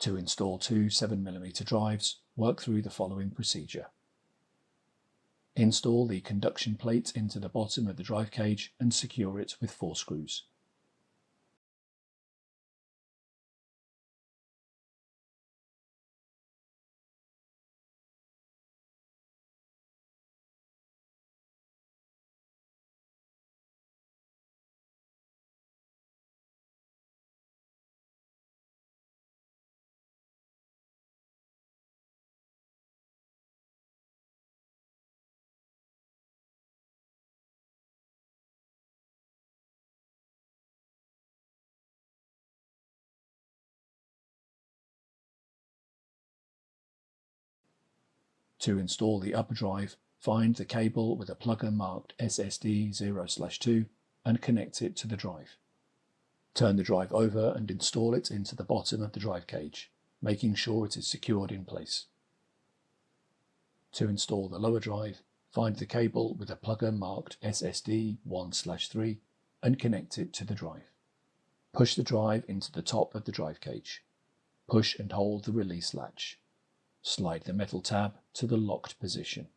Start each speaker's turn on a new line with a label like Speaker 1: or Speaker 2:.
Speaker 1: To install two 7mm drives, work through the following procedure. Install the conduction plate into the bottom of the drive cage and secure it with 4 screws. To install the upper drive, find the cable with a plugger marked SSD0/2 and connect it to the drive. Turn the drive over and install it into the bottom of the drive cage, making sure it is secured in place. To install the lower drive, find the cable with a plugger marked SSD1/3 and connect it to the drive. Push the drive into the top of the drive cage. Push and hold the release latch. Slide the metal tab to the locked position.